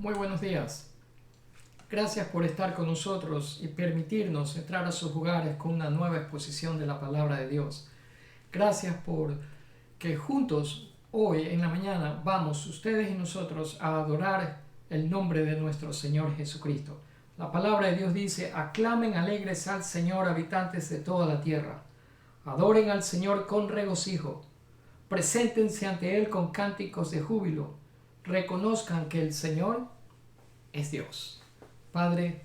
Muy buenos días. Gracias por estar con nosotros y permitirnos entrar a sus hogares con una nueva exposición de la palabra de Dios. Gracias por que juntos hoy en la mañana vamos ustedes y nosotros a adorar el nombre de nuestro Señor Jesucristo. La palabra de Dios dice: aclamen alegres al Señor, habitantes de toda la tierra. Adoren al Señor con regocijo. Preséntense ante Él con cánticos de júbilo. Reconozcan que el Señor es Dios. Padre,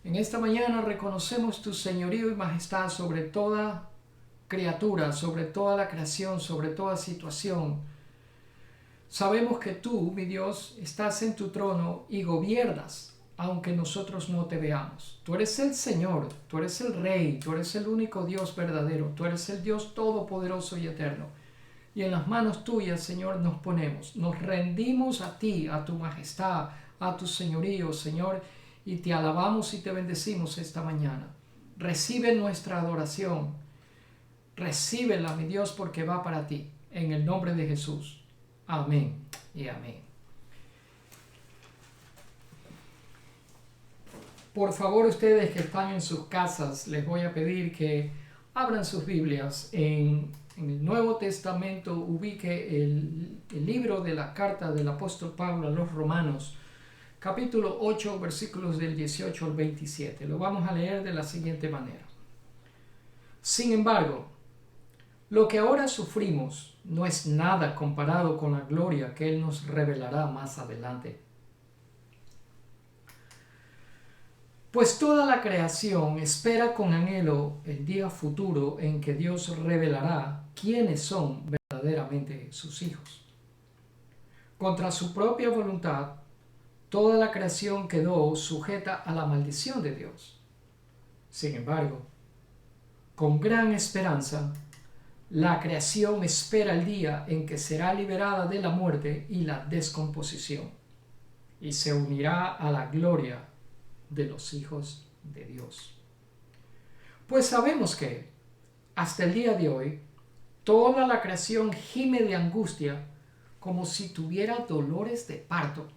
en esta mañana reconocemos tu señorío y majestad sobre toda criatura, sobre toda la creación, sobre toda situación. Sabemos que tú, mi Dios, estás en tu trono y gobiernas, aunque nosotros no te veamos. Tú eres el Señor, tú eres el Rey, tú eres el único Dios verdadero, tú eres el Dios todopoderoso y eterno. Y en las manos tuyas, Señor, nos ponemos. Nos rendimos a ti, a tu majestad, a tu señorío, Señor, y te alabamos y te bendecimos esta mañana. Recibe nuestra adoración. Recíbela, mi Dios, porque va para ti. En el nombre de Jesús. Amén y amén. Por favor, ustedes que están en sus casas, les voy a pedir que abran sus Biblias en el Nuevo Testamento. Ubique el libro de la carta del apóstol Pablo a los Romanos, capítulo 8, versículos del 18 al 27. Lo vamos a leer de la siguiente manera. Sin embargo, lo que ahora sufrimos no es nada comparado con la gloria que Él nos revelará más adelante. Pues toda la creación espera con anhelo el día futuro en que Dios revelará quiénes son verdaderamente sus hijos. Contra su propia voluntad, toda la creación quedó sujeta a la maldición de Dios. Sin embargo, con gran esperanza, la creación espera el día en que será liberada de la muerte y la descomposición, y se unirá a la gloria de los hijos de Dios. Pues sabemos que, hasta el día de hoy, toda la creación gime de angustia como si tuviera dolores de parto.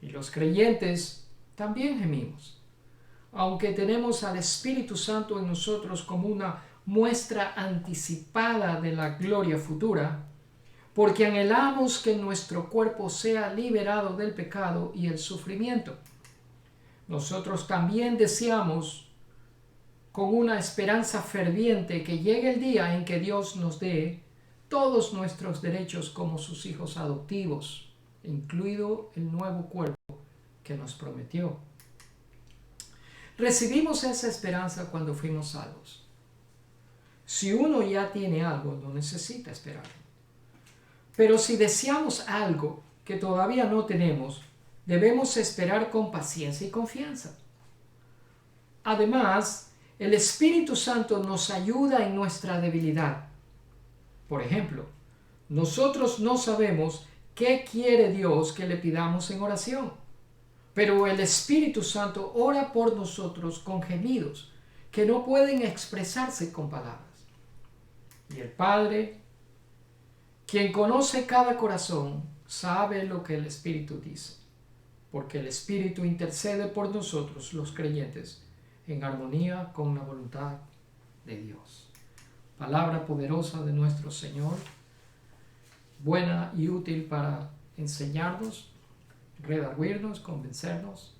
Y los creyentes también gemimos, aunque tenemos al Espíritu Santo en nosotros como una muestra anticipada de la gloria futura, porque anhelamos que nuestro cuerpo sea liberado del pecado y el sufrimiento. Nosotros también deseamos con una esperanza ferviente que llegue el día en que Dios nos dé todos nuestros derechos como sus hijos adoptivos, incluido el nuevo cuerpo que nos prometió. Recibimos esa esperanza cuando fuimos salvos. Si uno ya tiene algo, no necesita esperar. Pero si deseamos algo que todavía no tenemos, debemos esperar con paciencia y confianza. Además, el Espíritu Santo nos ayuda en nuestra debilidad. Por ejemplo, nosotros no sabemos qué quiere Dios que le pidamos en oración, pero el Espíritu Santo ora por nosotros con gemidos que no pueden expresarse con palabras. Y el Padre, quien conoce cada corazón, sabe lo que el Espíritu dice, porque el Espíritu intercede por nosotros, los creyentes, en armonía con la voluntad de Dios. Palabra poderosa de nuestro Señor, buena y útil para enseñarnos, redarguirnos, convencernos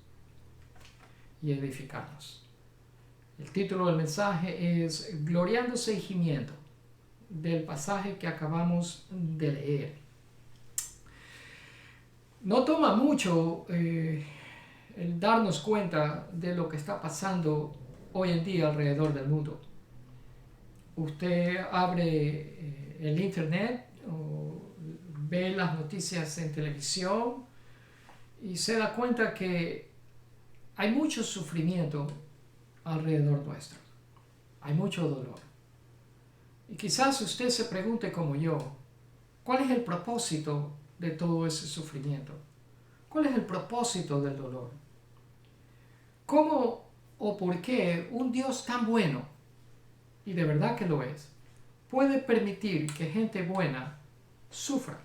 y edificarnos. El título del mensaje es Gloriándose y gimiendo, del pasaje que acabamos de leer. No toma mucho el darnos cuenta de lo que está pasando hoy en día alrededor del mundo. Usted abre el internet o ve las noticias en televisión y se da cuenta que hay mucho sufrimiento alrededor nuestro. Hay mucho dolor. Y quizás usted se pregunte como yo, ¿cuál es el propósito de todo ese sufrimiento? ¿Cuál es el propósito del dolor? ¿Cómo o por qué un Dios tan bueno, y de verdad que lo es, puede permitir que gente buena sufra?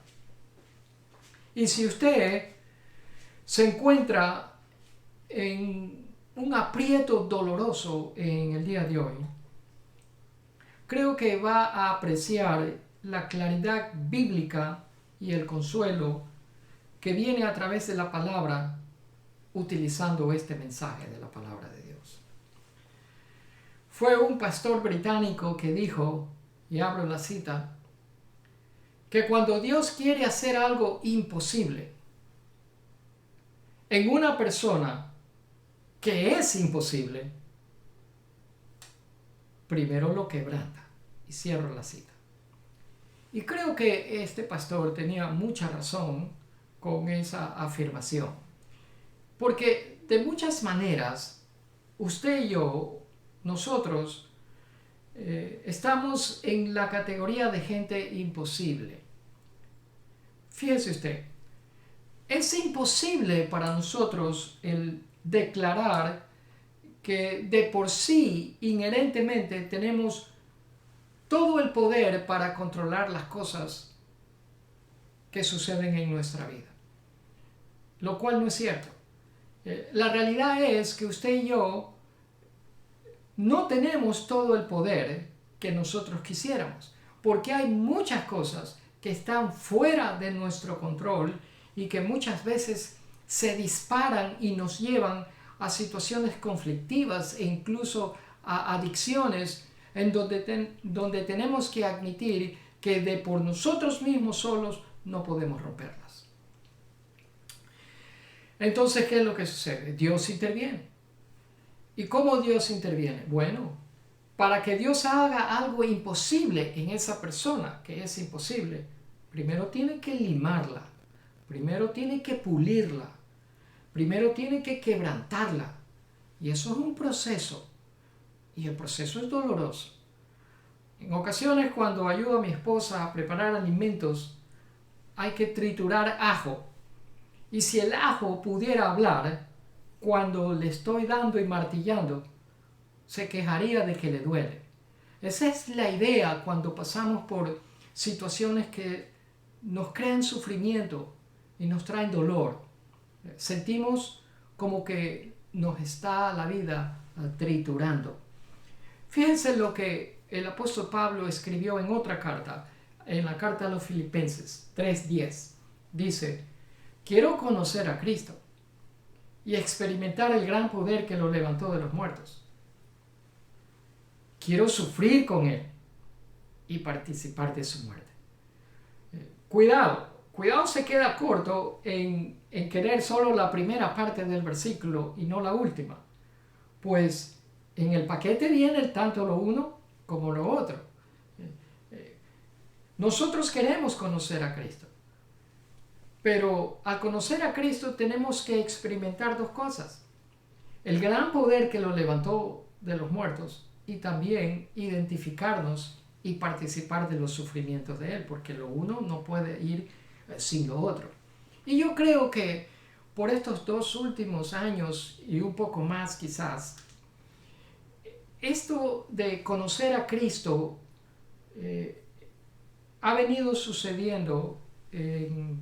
Y si usted se encuentra en un aprieto doloroso en el día de hoy, creo que va a apreciar la claridad bíblica y el consuelo que viene a través de la palabra utilizando este mensaje de la palabra de Dios. Fue un pastor británico que dijo, y abro la cita, que cuando Dios quiere hacer algo imposible en una persona que es imposible, primero lo quebranta. Y cierro la cita. Y creo que este pastor tenía mucha razón con esa afirmación. Porque de muchas maneras, usted y yo, nosotros, estamos en la categoría de gente imposible. Fíjese usted, es imposible para nosotros el declarar que de por sí, inherentemente, tenemos todo el poder para controlar las cosas que suceden en nuestra vida. Lo cual no es cierto. La realidad es que usted y yo no tenemos todo el poder que nosotros quisiéramos, porque hay muchas cosas que están fuera de nuestro control y que muchas veces se disparan y nos llevan a situaciones conflictivas e incluso a adicciones en donde tenemos que admitir que de por nosotros mismos solos no podemos romperlas. Entonces, ¿qué es lo que sucede? Dios interviene. ¿Y cómo Dios interviene? Bueno, para que Dios haga algo imposible en esa persona, que es imposible, primero tiene que limarla, primero tiene que pulirla, primero tiene que quebrantarla. Y eso es un proceso. Y el proceso es doloroso. En ocasiones, cuando ayudo a mi esposa a preparar alimentos, hay que triturar ajo. Y si el ajo pudiera hablar, cuando le estoy dando y martillando, se quejaría de que le duele. Esa es la idea cuando pasamos por situaciones que nos crean sufrimiento y nos traen dolor. Sentimos como que nos está la vida triturando. Fíjense lo que el apóstol Pablo escribió en otra carta, en la carta a los Filipenses 3:10. Dice, quiero conocer a Cristo y experimentar el gran poder que lo levantó de los muertos. Quiero sufrir con Él y participar de su muerte. Cuidado se queda corto en querer solo la primera parte del versículo y no la última. Pues en el paquete viene tanto lo uno como lo otro. Nosotros queremos conocer a Cristo. Pero al conocer a Cristo tenemos que experimentar dos cosas. El gran poder que lo levantó de los muertos y también identificarnos y participar de los sufrimientos de Él, porque lo uno no puede ir sin lo otro. Y yo creo que por estos 2 últimos años y un poco más quizás, esto de conocer a Cristo ha venido sucediendo en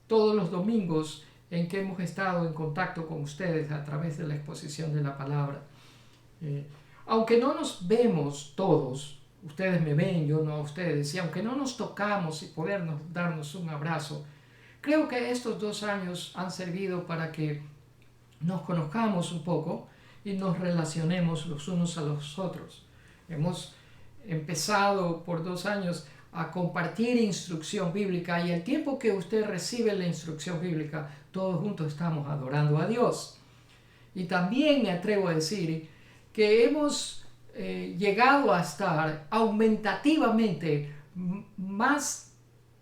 todos los domingos en que hemos estado en contacto con ustedes a través de la exposición de la palabra. Aunque no nos vemos todos, ustedes me ven, yo no a ustedes, y aunque no nos tocamos y podernos darnos un abrazo, creo que estos 2 años han servido para que nos conozcamos un poco y nos relacionemos los unos a los otros. Hemos empezado por 2 años a compartir instrucción bíblica y el tiempo que usted recibe la instrucción bíblica, todos juntos estamos adorando a Dios. Y también me atrevo a decir que hemos llegado a estar aumentativamente más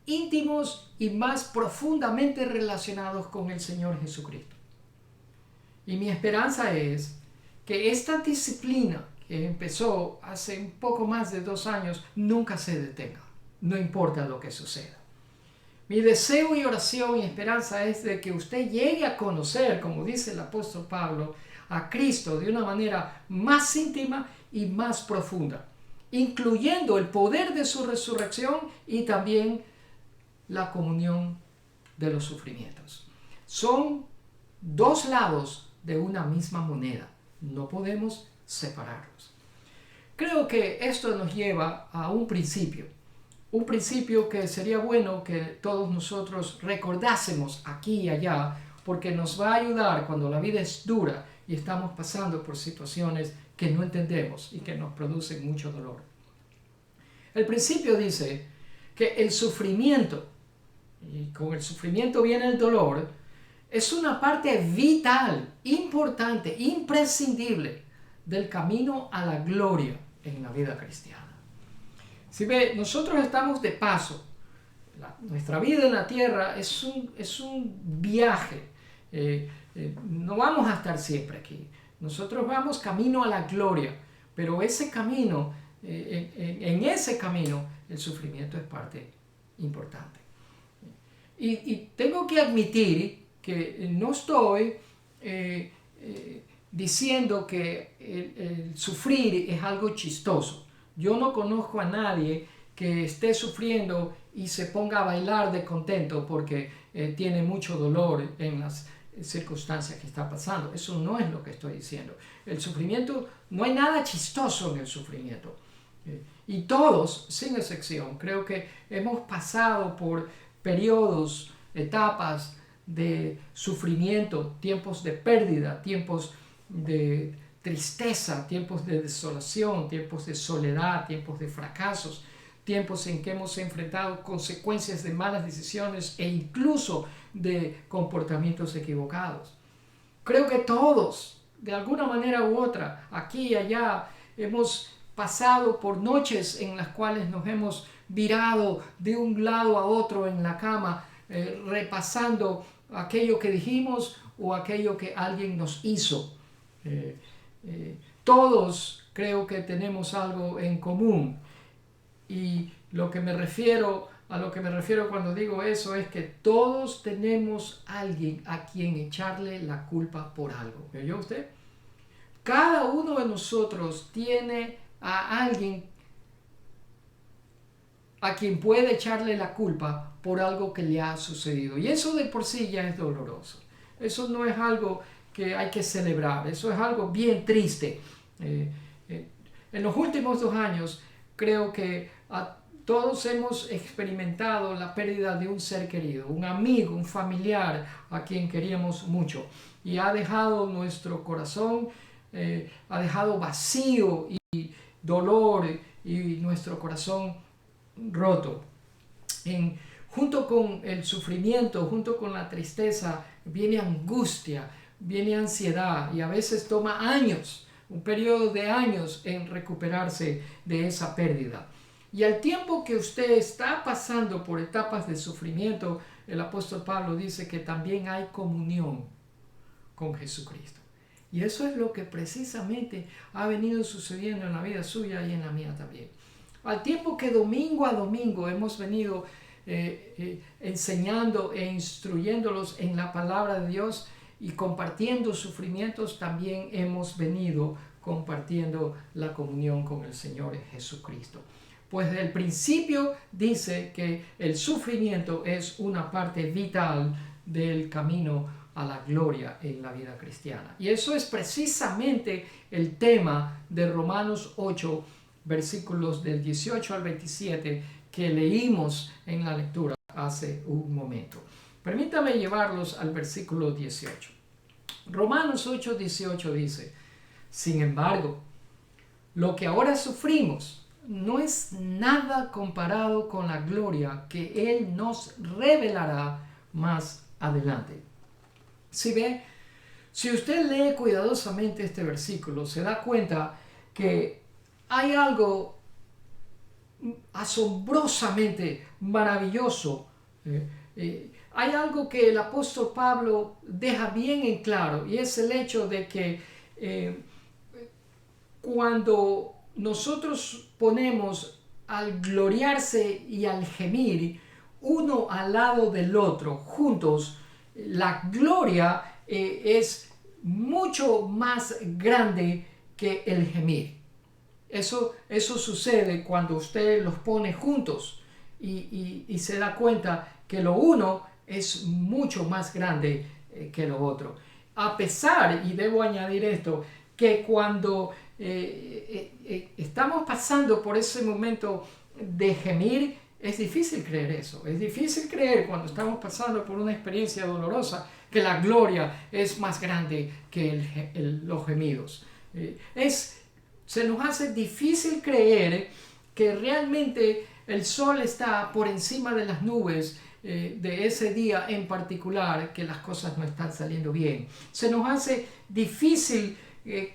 íntimos y más profundamente relacionados con el Señor Jesucristo. Y mi esperanza es que esta disciplina que empezó hace un poco más de 2 años nunca se detenga, no importa lo que suceda. Mi deseo y oración y esperanza es de que usted llegue a conocer, como dice el apóstol Pablo, a Cristo de una manera más íntima y más profunda, incluyendo el poder de su resurrección y también la comunión de los sufrimientos. Son dos lados de una misma moneda. No podemos separarlos. Creo que esto nos lleva a un principio que sería bueno que todos nosotros recordásemos aquí y allá, porque nos va a ayudar cuando la vida es dura y estamos pasando por situaciones que no entendemos y que nos producen mucho dolor. El principio dice que el sufrimiento, y con el sufrimiento viene el dolor, es una parte vital, importante, imprescindible del camino a la gloria en la vida cristiana. Si ve, nosotros estamos de paso. Nuestra vida en la tierra es un viaje. No vamos a estar siempre aquí. Nosotros vamos camino a la gloria, pero ese camino, en ese camino, el sufrimiento es parte importante. Y tengo que admitir que no estoy diciendo que el sufrir es algo chistoso. Yo no conozco a nadie que esté sufriendo y se ponga a bailar de contento porque tiene mucho dolor en las circunstancias que está pasando. Eso no es lo que estoy diciendo. El sufrimiento, no hay nada chistoso en el sufrimiento. Y todos, sin excepción, creo que hemos pasado por periodos, etapas de sufrimiento, tiempos de pérdida, tiempos de tristeza, tiempos de desolación, tiempos de soledad, tiempos de fracasos, tiempos en que hemos enfrentado consecuencias de malas decisiones e incluso de comportamientos equivocados. Creo que todos, de alguna manera u otra, aquí y allá, hemos pasado por noches en las cuales nos hemos virado de un lado a otro en la cama, repasando aquello que dijimos o aquello que alguien nos hizo. Todos creo que tenemos algo en común, y a lo que me refiero cuando digo eso es que todos tenemos alguien a quien echarle la culpa por algo. ¿Oyó usted? Cada uno de nosotros tiene a alguien a quien puede echarle la culpa por algo que le ha sucedido, y eso de por sí ya es doloroso. Eso no es algo que hay que celebrar, eso es algo bien triste. En los últimos 2 años creo que todos hemos experimentado la pérdida de un ser querido, un amigo, un familiar a quien queríamos mucho, y ha dejado nuestro corazón, ha dejado vacío y dolor y nuestro corazón roto. Junto con el sufrimiento, junto con la tristeza, viene angustia, viene ansiedad, y a veces toma años, un periodo de años en recuperarse de esa pérdida. Y al tiempo que usted está pasando por etapas de sufrimiento, el apóstol Pablo dice que también hay comunión con Jesucristo. Y eso es lo que precisamente ha venido sucediendo en la vida suya y en la mía también. Al tiempo que domingo a domingo hemos venido enseñando e instruyéndolos en la palabra de Dios y compartiendo sufrimientos, también hemos venido compartiendo la comunión con el Señor Jesucristo. Pues desde el principio dice que el sufrimiento es una parte vital del camino a la gloria en la vida cristiana. Y eso es precisamente el tema de Romanos 8, versículos del 18 al 27, que leímos en la lectura hace un momento. Permítame llevarlos al versículo 18. Romanos 8, 18 dice: sin embargo, lo que ahora sufrimos no es nada comparado con la gloria que Él nos revelará más adelante. Si usted lee cuidadosamente este versículo, se da cuenta que hay algo asombrosamente maravilloso. Hay algo que el apóstol Pablo deja bien en claro, y es el hecho de que cuando nosotros ponemos al gloriarse y al gemir uno al lado del otro juntos, la gloria es mucho más grande que el gemir. Eso sucede cuando usted los pone juntos y se da cuenta que lo uno es mucho más grande que lo otro. A pesar, y debo añadir esto, que cuando estamos pasando por ese momento de gemir, es difícil creer eso. Es difícil creer cuando estamos pasando por una experiencia dolorosa que la gloria es más grande que los gemidos. Se nos hace difícil creer que realmente el sol está por encima de las nubes de ese día en particular, que las cosas no están saliendo bien. Se nos hace difícil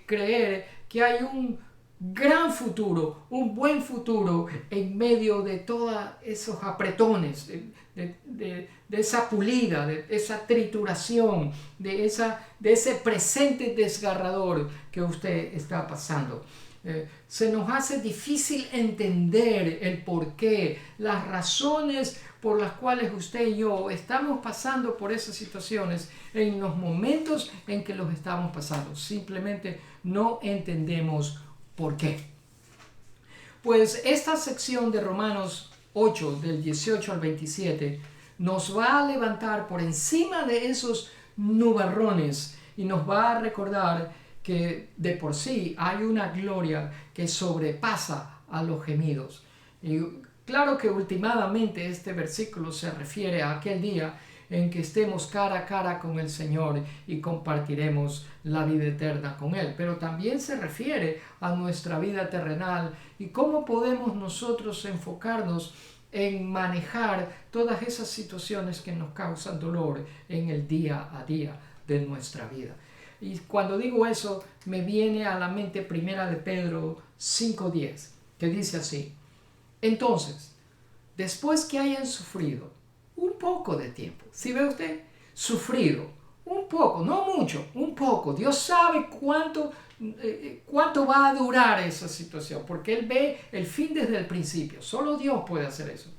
creer que hay un gran futuro, un buen futuro en medio de todos esos apretones, de esa pulida, de esa trituración, de ese presente desgarrador que usted está pasando. Se nos hace difícil entender el porqué, las razones por las cuales usted y yo estamos pasando por esas situaciones en los momentos en que los estamos pasando. Simplemente no entendemos por qué. Pues esta sección de Romanos 8, del 18 al 27, nos va a levantar por encima de esos nubarrones y nos va a recordar que de por sí hay una gloria que sobrepasa a los gemidos. Y claro que últimamente este versículo se refiere a aquel día en que estemos cara a cara con el Señor y compartiremos la vida eterna con Él. Pero también se refiere a nuestra vida terrenal y cómo podemos nosotros enfocarnos en manejar todas esas situaciones que nos causan dolor en el día a día de nuestra vida. Y cuando digo eso, me viene a la mente Primera de Pedro 5:10, que dice así: entonces, después que hayan sufrido un poco de tiempo, ¿sí ve usted? Sufrido un poco, no mucho, un poco. Dios sabe cuánto va a durar esa situación, porque Él ve el fin desde el principio. Solo Dios puede hacer eso.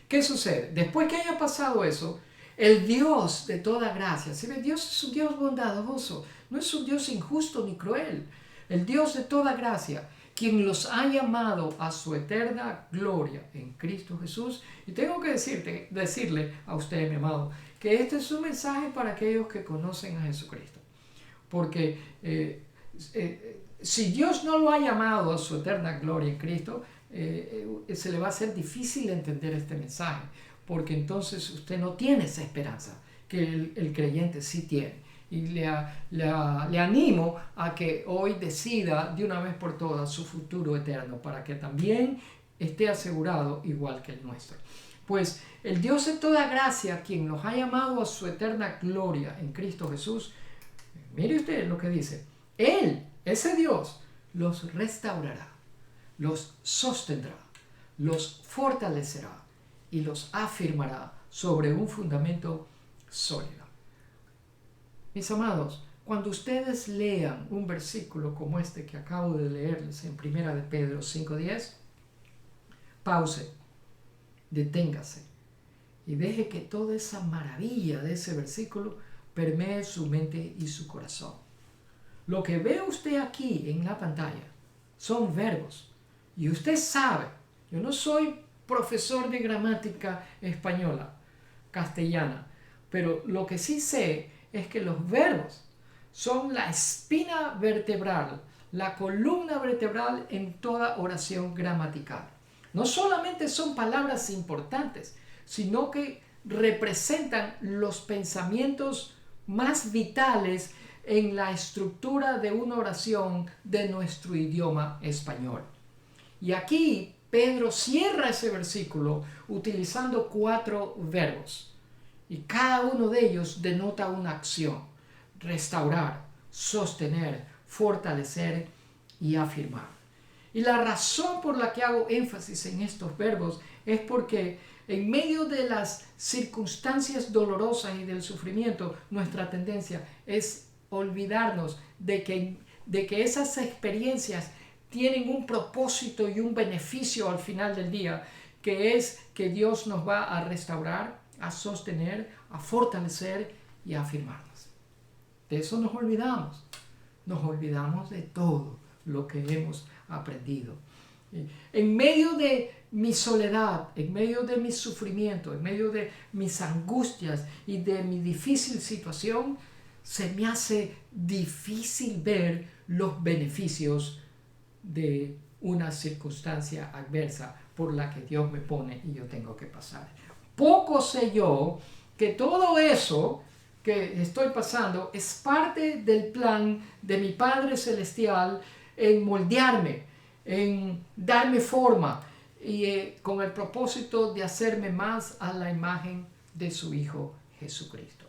¿Qué sucede? Después que haya pasado eso, el Dios de toda gracia, ¿sí ve? Dios es un Dios bondadoso, no es un Dios injusto ni cruel. El Dios de toda gracia, quien los ha llamado a su eterna gloria en Cristo Jesús. Y tengo que decirle a usted, mi amado, que este es un mensaje para aquellos que conocen a Jesucristo. Porque si Dios no lo ha llamado a su eterna gloria en Cristo, se le va a hacer difícil entender este mensaje, porque entonces usted no tiene esa esperanza que el creyente sí tiene. Y le animo a que hoy decida de una vez por todas su futuro eterno, para que también esté asegurado igual que el nuestro. Pues el Dios de toda gracia, quien nos ha llamado a su eterna gloria en Cristo Jesús, mire usted lo que dice: Él, ese Dios, los restaurará, los sostendrá, los fortalecerá y los afirmará sobre un fundamento sólido. Mis amados, cuando ustedes lean un versículo como este que acabo de leerles en Primera de Pedro 5:10, pause, deténgase y deje que toda esa maravilla de ese versículo permee su mente y su corazón. Lo que ve usted aquí en la pantalla son verbos. Y usted sabe, yo no soy profesor de gramática española, castellana, pero lo que sí sé es que los verbos son la espina vertebral, la columna vertebral en toda oración gramatical. No solamente son palabras importantes, sino que representan los pensamientos más vitales en la estructura de una oración de nuestro idioma español. Y aquí Pedro cierra ese versículo utilizando 4 verbos. Y cada uno de ellos denota una acción: restaurar, sostener, fortalecer y afirmar. Y la razón por la que hago énfasis en estos verbos es porque en medio de las circunstancias dolorosas y del sufrimiento, nuestra tendencia es olvidarnos de que esas experiencias tienen un propósito y un beneficio al final del día, que es que Dios nos va a restaurar, a sostener, a fortalecer y a afirmarnos. De eso nos olvidamos. Nos olvidamos de todo lo que hemos aprendido. En medio de mi soledad, en medio de mi sufrimiento, en medio de mis angustias y de mi difícil situación, se me hace difícil ver los beneficios de una circunstancia adversa por la que Dios me pone y yo tengo que pasar. Poco sé yo que todo eso que estoy pasando es parte del plan de mi Padre Celestial en moldearme, en darme forma y con el propósito de hacerme más a la imagen de su Hijo Jesucristo.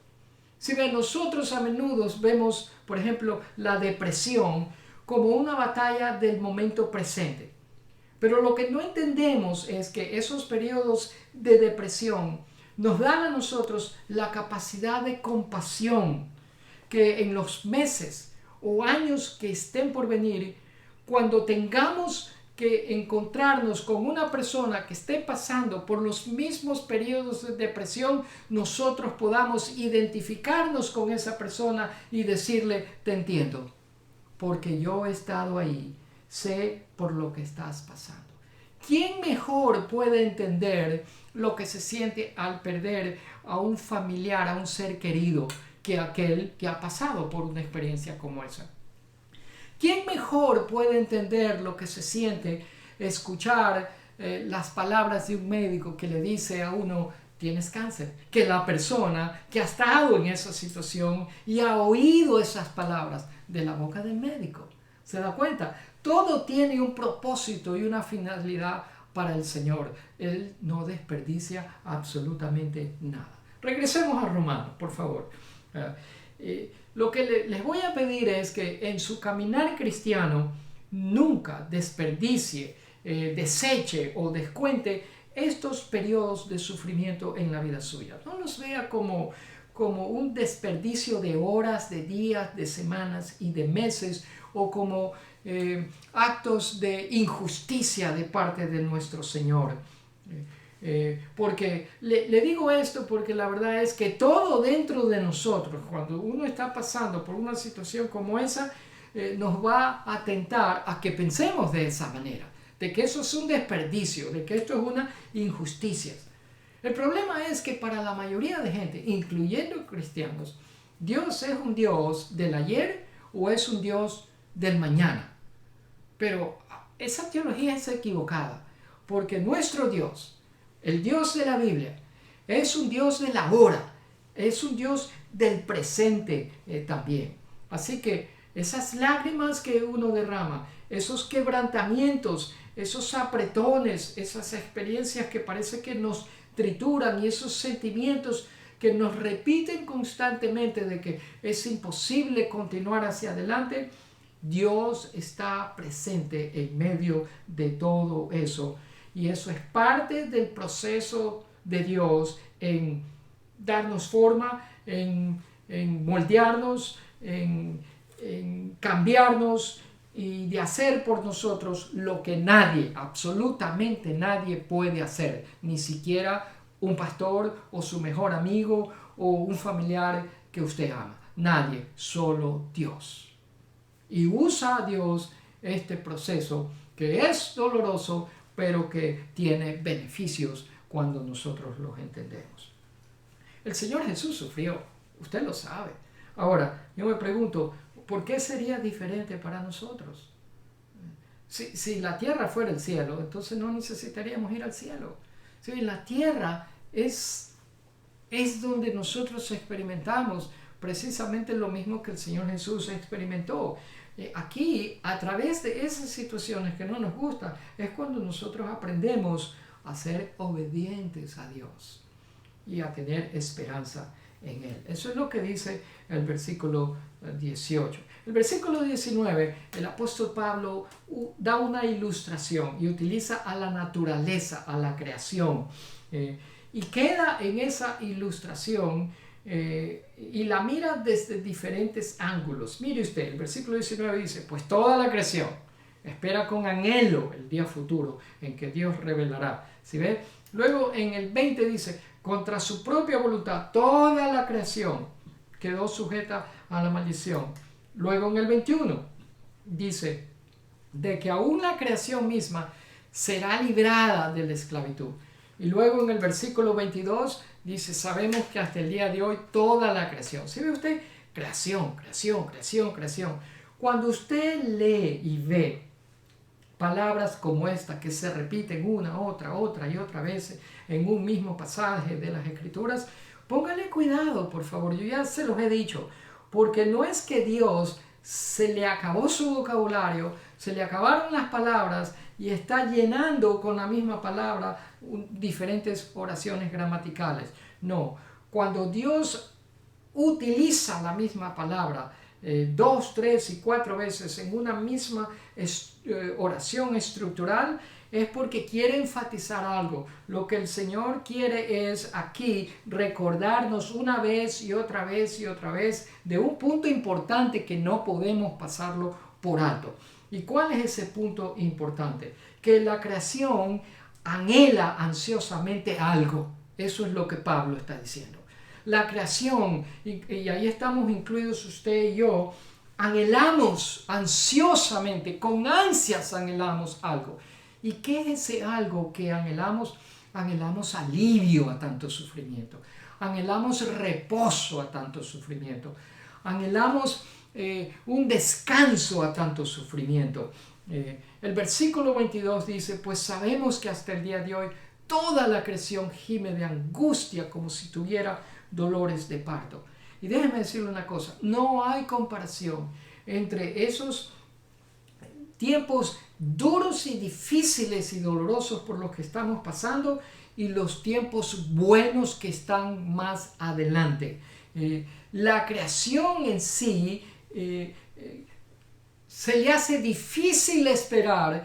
Si ven, nosotros a menudo vemos, por ejemplo, la depresión como una batalla del momento presente. Pero lo que no entendemos es que esos periodos de depresión nos dan a nosotros la capacidad de compasión que en los meses o años que estén por venir, cuando tengamos que encontrarnos con una persona que esté pasando por los mismos periodos de depresión, nosotros podamos identificarnos con esa persona y decirle, te entiendo, porque yo he estado ahí, sé por lo que estás pasando. ¿Quién mejor puede entender lo que se siente al perder a un familiar, a un ser querido, que aquel que ha pasado por una experiencia como esa? ¿Quién mejor puede entender lo que se siente escuchar las palabras de un médico que le dice a uno, tienes cáncer, que la persona que ha estado en esa situación y ha oído esas palabras de la boca del médico? ¿Se da cuenta? Todo tiene un propósito y una finalidad para el Señor. Él no desperdicia absolutamente nada. Regresemos a Romanos, por favor. Lo que les voy a pedir es que en su caminar cristiano nunca desperdicie, deseche o descuente estos periodos de sufrimiento en la vida suya. No los vea como un desperdicio de horas, de días, de semanas y de meses, o como actos de injusticia de parte de nuestro Señor. Porque le digo esto porque la verdad es que todo dentro de nosotros, cuando uno está pasando por una situación como esa, nos va a tentar a que pensemos de esa manera, de que eso es un desperdicio, de que esto es una injusticia. El problema es que para la mayoría de gente, incluyendo cristianos, Dios es un Dios del ayer o es un Dios del mañana. Pero esa teología es equivocada, porque nuestro Dios, el Dios de la Biblia, es un Dios de la hora, es un Dios del presente también. Así que esas lágrimas que uno derrama, esos quebrantamientos, esos apretones, esas experiencias que parece que nos trituran y esos sentimientos que nos repiten constantemente de que es imposible continuar hacia adelante, Dios está presente en medio de todo eso. Y eso es parte del proceso de Dios en darnos forma, en moldearnos, en cambiarnos y de hacer por nosotros lo que nadie, absolutamente nadie puede hacer, ni siquiera un pastor o su mejor amigo o un familiar que usted ama. Nadie, solo Dios. Y usa a Dios este proceso que es doloroso, pero que tiene beneficios cuando nosotros los entendemos. El Señor Jesús sufrió, usted lo sabe. Ahora, yo me pregunto, ¿por qué sería diferente para nosotros? Si la tierra fuera el cielo, entonces no necesitaríamos ir al cielo. Si la tierra es donde nosotros experimentamos precisamente lo mismo que el Señor Jesús experimentó. Aquí, a través de esas situaciones que no nos gustan, es cuando nosotros aprendemos a ser obedientes a Dios y a tener esperanza en Él. Eso es lo que dice el versículo 18. El versículo 19, el apóstol Pablo da una ilustración y utiliza a la naturaleza, a la creación, y queda en esa ilustración y la mira desde diferentes ángulos. Mire usted, el versículo 19 dice, pues toda la creación espera con anhelo el día futuro en que Dios revelará. ¿Sí ve? Luego en el 20 dice, contra su propia voluntad toda la creación quedó sujeta a la maldición. Luego en el 21 dice, de que aún la creación misma será librada de la esclavitud. Y luego en el versículo 22 dice, sabemos que hasta el día de hoy toda la creación. ¿Sí ve usted? Creación, creación, creación, creación. Cuando usted lee y ve palabras como esta que se repiten una, otra y otra vez en un mismo pasaje de las Escrituras, póngale cuidado, por favor. Yo ya se los he dicho, porque no es que Dios se le acabó su vocabulario, se le acabaron las palabras y está llenando con la misma palabra diferentes oraciones gramaticales. No, cuando Dios utiliza la misma palabra 2, 3 y 4 veces en una misma oración estructural, es porque quiere enfatizar algo. Lo que el Señor quiere es aquí recordarnos una vez y otra vez y otra vez de un punto importante que no podemos pasarlo por alto. ¿Y cuál es ese punto importante? Que la creación anhela ansiosamente algo. Eso es lo que Pablo está diciendo. La creación, y ahí estamos incluidos usted y yo, anhelamos ansiosamente, con ansias anhelamos algo. ¿Y qué es ese algo que anhelamos? Anhelamos alivio a tanto sufrimiento, anhelamos reposo a tanto sufrimiento, anhelamos un descanso a tanto sufrimiento. El versículo 22 dice, pues sabemos que hasta el día de hoy toda la creación gime de angustia como si tuviera dolores de parto. Y déjeme decirle una cosa, no hay comparación entre esos tiempos duros y difíciles y dolorosos por los que estamos pasando y los tiempos buenos que están más adelante. La creación en sí se le hace difícil esperar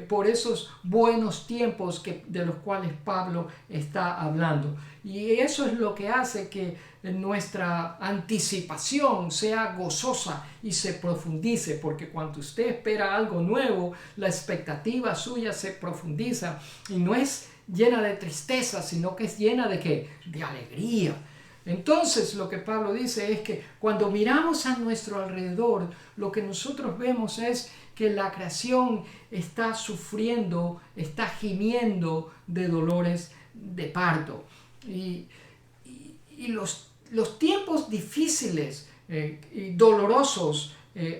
por esos buenos tiempos de los cuales Pablo está hablando. Y eso es lo que hace que nuestra anticipación sea gozosa y se profundice, porque cuando usted espera algo nuevo, la expectativa suya se profundiza y no es llena de tristeza, sino que es llena de ¿qué? De alegría. Entonces lo que Pablo dice es que cuando miramos a nuestro alrededor, lo que nosotros vemos es que la creación está sufriendo, está gimiendo de dolores de parto. Y los tiempos difíciles y dolorosos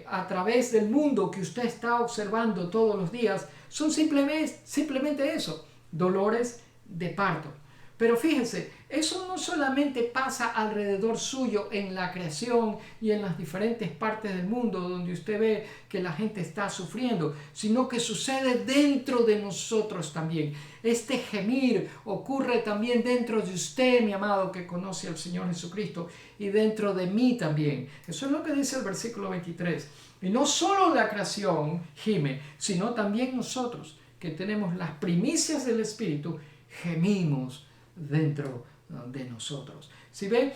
a través del mundo que usted está observando todos los días son simplemente eso, dolores de parto. Pero fíjense, eso no solamente pasa alrededor suyo en la creación y en las diferentes partes del mundo donde usted ve que la gente está sufriendo, sino que sucede dentro de nosotros también. Este gemir ocurre también dentro de usted, mi amado, que conoce al Señor Jesucristo, y dentro de mí también. Eso es lo que dice el versículo 23. Y no solo la creación gime, sino también nosotros, que tenemos las primicias del Espíritu, gemimos dentro de nosotros. Si ven,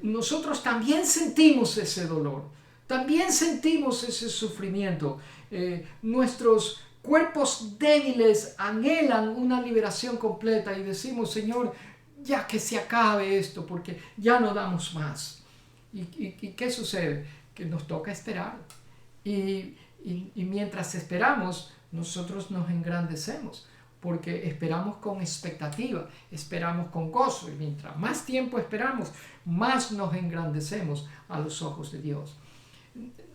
nosotros también sentimos ese dolor, también sentimos ese sufrimiento. Nuestros cuerpos débiles anhelan una liberación completa y decimos, Señor, ya que se acabe esto, porque ya no damos más. ¿Y qué sucede? Que nos toca esperar. Y mientras esperamos, nosotros nos engrandecemos, porque esperamos con expectativa, esperamos con gozo, y mientras más tiempo esperamos, más nos engrandecemos a los ojos de Dios.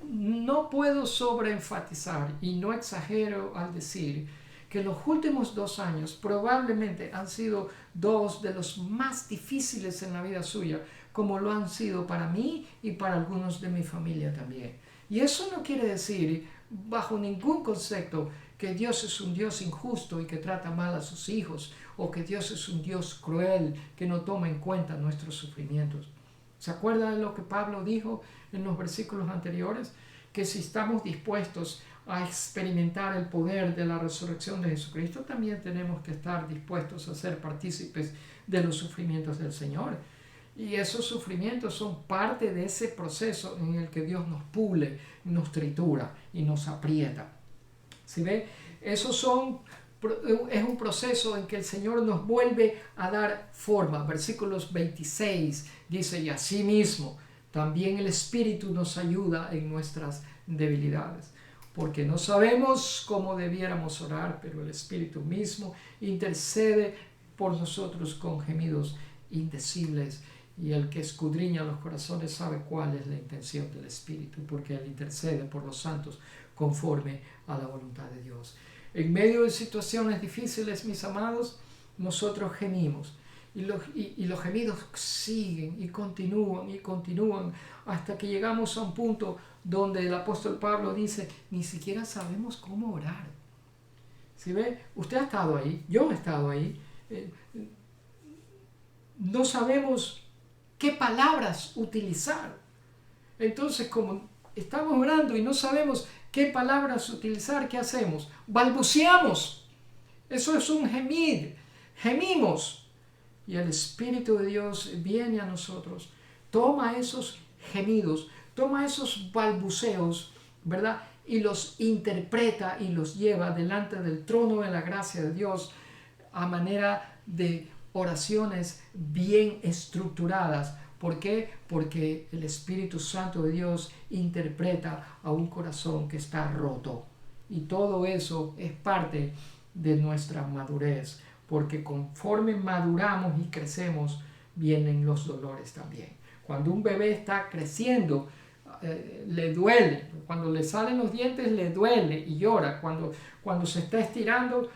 No puedo sobreenfatizar y no exagero al decir que los últimos 2 años probablemente han sido 2 de los más difíciles en la vida suya, como lo han sido para mí y para algunos de mi familia también. Y eso no quiere decir, bajo ningún concepto, que Dios es un Dios injusto y que trata mal a sus hijos, o que Dios es un Dios cruel que no toma en cuenta nuestros sufrimientos. ¿Se acuerda de lo que Pablo dijo en los versículos anteriores? Que si estamos dispuestos a experimentar el poder de la resurrección de Jesucristo, también tenemos que estar dispuestos a ser partícipes de los sufrimientos del Señor. Y esos sufrimientos son parte de ese proceso en el que Dios nos pule, nos tritura y nos aprieta. ¿Sí ve? Es un proceso en que el Señor nos vuelve a dar forma. Versículos 26 dice, y asimismo también el Espíritu nos ayuda en nuestras debilidades. porque no sabemos cómo debiéramos orar, pero el Espíritu mismo intercede por nosotros con gemidos indecibles, y el que escudriña los corazones sabe cuál es la intención del Espíritu, porque Él intercede por los santos conforme a la voluntad de Dios. En medio de situaciones difíciles, mis amados, nosotros gemimos, y los gemidos siguen y continúan hasta que llegamos a un punto donde el apóstol Pablo dice, ni siquiera sabemos cómo orar. ¿Sí ve? Usted ha estado ahí, yo he estado ahí. No sabemos qué palabras utilizar. Entonces, como estamos orando y no sabemos qué palabras utilizar, ¿qué hacemos? Balbuceamos. Eso es un gemir. Gemimos. Y el Espíritu de Dios viene a nosotros, toma esos gemidos, toma esos balbuceos, ¿verdad? Y los interpreta y los lleva delante del trono de la gracia de Dios a manera de oraciones bien estructuradas. ¿Por qué? Porque el Espíritu Santo de Dios interpreta a un corazón que está roto. Y todo eso es parte de nuestra madurez, porque conforme maduramos y crecemos, vienen los dolores también. Cuando un bebé está creciendo, le duele. Cuando le salen los dientes, le duele y llora. Cuando se está estirando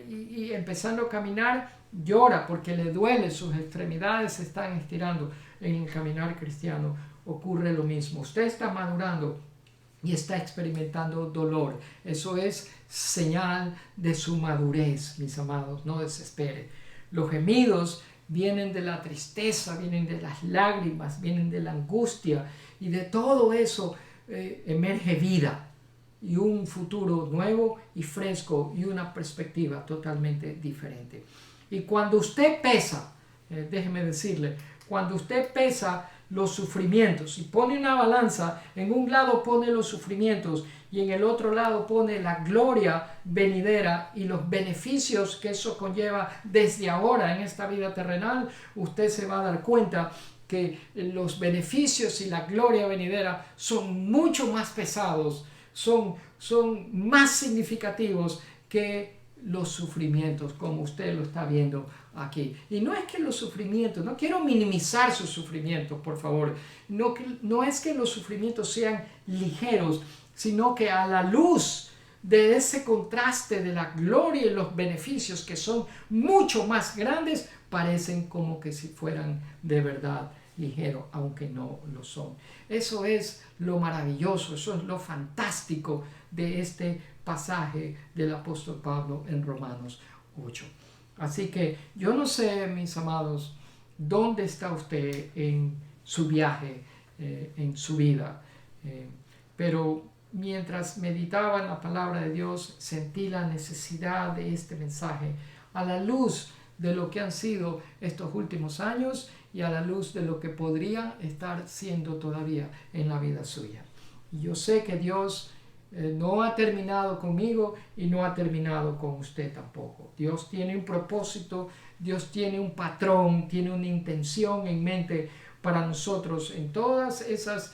y empezando a caminar, llora porque le duele, sus extremidades se están estirando. En el caminar cristiano ocurre lo mismo. Usted está madurando y está experimentando dolor. Eso es señal de su madurez, mis amados. No desespere. Los gemidos vienen de la tristeza, vienen de las lágrimas, vienen de la angustia, y de todo eso emerge vida y un futuro nuevo y fresco y una perspectiva totalmente diferente. Y cuando usted pesa, déjeme decirle, cuando usted pesa los sufrimientos y pone una balanza, en un lado pone los sufrimientos y en el otro lado pone la gloria venidera y los beneficios que eso conlleva desde ahora en esta vida terrenal, usted se va a dar cuenta que los beneficios y la gloria venidera son mucho más pesados, son más significativos que los sufrimientos, como usted lo está viendo aquí. Y no es que los sufrimientos, no quiero minimizar sus sufrimientos, por favor, no es que los sufrimientos sean ligeros, sino que a la luz de ese contraste de la gloria y los beneficios, que son mucho más grandes, parecen como que si fueran de verdad ligeros, aunque no lo son. Eso es lo maravilloso, eso es lo fantástico de este pasaje del apóstol Pablo en Romanos 8. Así que yo no sé, mis amados, dónde está usted en su viaje, en su vida, pero mientras meditaba en la palabra de Dios, sentí la necesidad de este mensaje a la luz de lo que han sido estos últimos años y a la luz de lo que podría estar siendo todavía en la vida suya. Y yo sé que Dios no ha terminado conmigo y no ha terminado con usted tampoco. Dios tiene un propósito, Dios tiene un patrón, tiene una intención en mente para nosotros en todas esas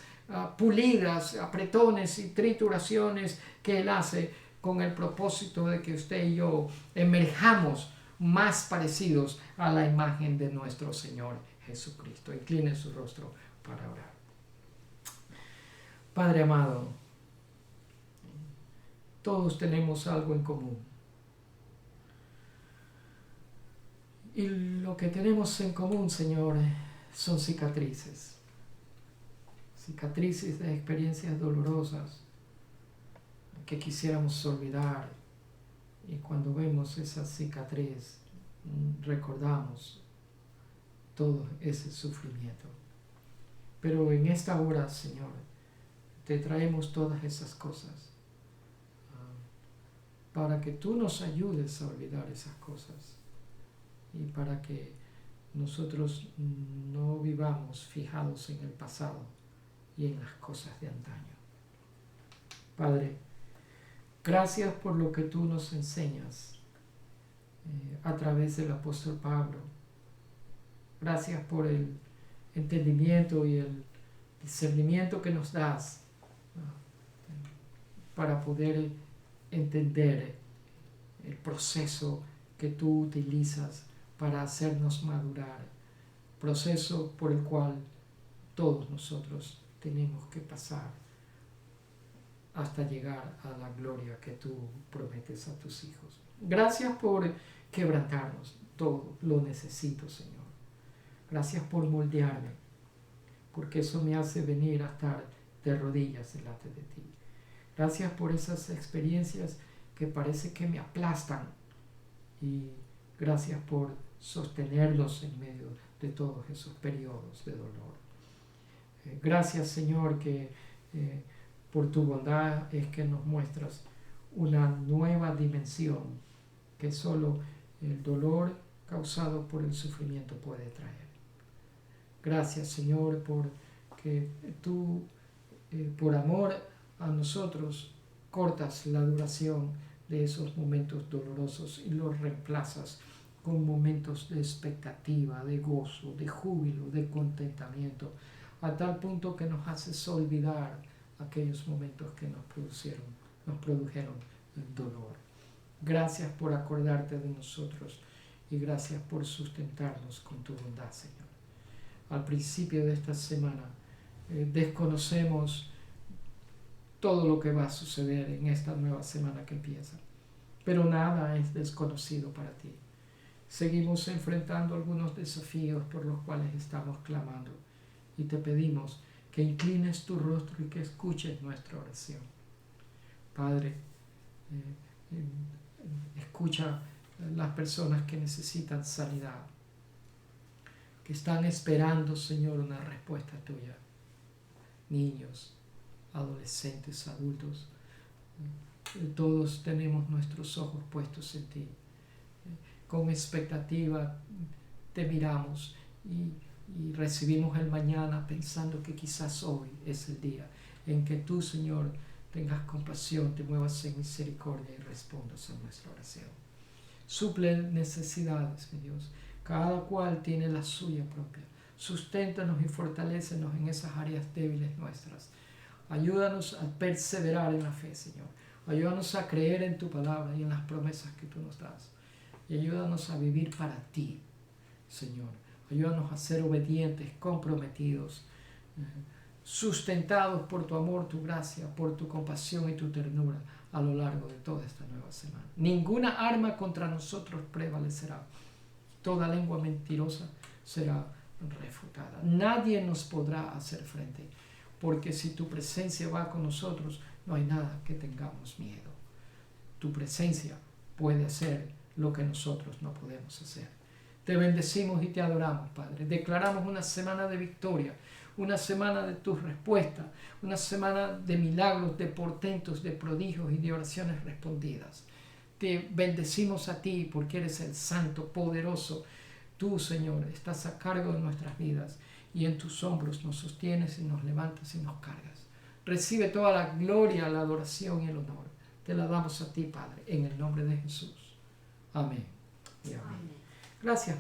pulidas, apretones y trituraciones que Él hace con el propósito de que usted y yo emerjamos más parecidos a la imagen de nuestro Señor Jesucristo. Incline su rostro para orar. Padre amado, todos tenemos algo en común. Y lo que tenemos en común, Señor, son cicatrices. Cicatrices de experiencias dolorosas que quisiéramos olvidar. Y cuando vemos esa cicatriz, recordamos todo ese sufrimiento. Pero en esta hora, Señor, te traemos todas esas cosas para que tú nos ayudes a olvidar esas cosas y para que nosotros no vivamos fijados en el pasado y en las cosas de antaño. Padre, gracias por lo que tú nos enseñas a través del apóstol Pablo. Gracias por el entendimiento y el discernimiento que nos das para poder entender el proceso que tú utilizas para hacernos madurar, proceso por el cual todos nosotros tenemos que pasar hasta llegar a la gloria que tú prometes a tus hijos. Gracias por quebrantarnos, todo lo necesito, Señor. Gracias por moldearme, porque eso me hace venir a estar de rodillas delante de ti. Gracias por esas experiencias que parece que me aplastan, y gracias por sostenerlos en medio de todos esos periodos de dolor. Gracias, Señor, que por tu bondad es que nos muestras una nueva dimensión que solo el dolor causado por el sufrimiento puede traer. Gracias, Señor, por que tú, por amor a nosotros, cortas la duración de esos momentos dolorosos y los reemplazas con momentos de expectativa, de gozo, de júbilo, de contentamiento, a tal punto que nos haces olvidar aquellos momentos que nos produjeron el dolor. Gracias por acordarte de nosotros y gracias por sustentarnos con tu bondad, Señor. Al principio de esta semana desconocemos todo lo que va a suceder en esta nueva semana que empieza, pero nada es desconocido para ti. Seguimos enfrentando algunos desafíos por los cuales estamos clamando y te pedimos que inclines tu rostro y que escuches nuestra oración. Padre, escucha las personas que necesitan sanidad, que están esperando, Señor, una respuesta tuya. Niños, adolescentes, adultos, todos tenemos nuestros ojos puestos en ti. Con expectativa te miramos y recibimos el mañana pensando que quizás hoy es el día en que tú, Señor, tengas compasión, te muevas en misericordia y respondas a nuestra oración. Suple necesidades, mi Dios. Cada cual tiene la suya propia. Susténtanos y fortalécenos en esas áreas débiles nuestras. Ayúdanos a perseverar en la fe, Señor. Ayúdanos a creer en tu palabra y en las promesas que tú nos das. Y ayúdanos a vivir para ti, Señor. Ayúdanos a ser obedientes, comprometidos, sustentados por tu amor, tu gracia, por tu compasión y tu ternura a lo largo de toda esta nueva semana. Ninguna arma contra nosotros prevalecerá. Toda lengua mentirosa será refutada. Nadie nos podrá hacer frente, porque si tu presencia va con nosotros, no hay nada que tengamos miedo. Tu presencia puede hacer lo que nosotros no podemos hacer. Te bendecimos y te adoramos, Padre. Declaramos una semana de victoria, una semana de tus respuestas, una semana de milagros, de portentos, de prodigios y de oraciones respondidas. Te bendecimos a ti porque eres el Santo, poderoso. Tú, Señor, estás a cargo de nuestras vidas y en tus hombros nos sostienes y nos levantas y nos cargas. Recibe toda la gloria, la adoración y el honor. Te la damos a ti, Padre, en el nombre de Jesús. Amén y amén. Gracias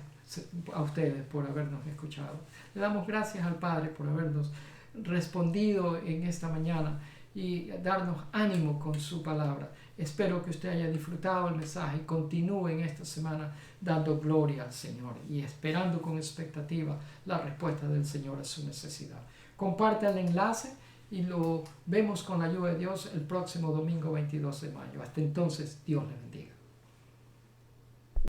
a ustedes por habernos escuchado. Le damos gracias al Padre por habernos respondido en esta mañana y darnos ánimo con su palabra. Espero que usted haya disfrutado el mensaje y continúe en esta semana dando gloria al Señor y esperando con expectativa la respuesta del Señor a su necesidad. Comparte el enlace y lo vemos con la ayuda de Dios el próximo domingo 22 de mayo. Hasta entonces, Dios le bendiga.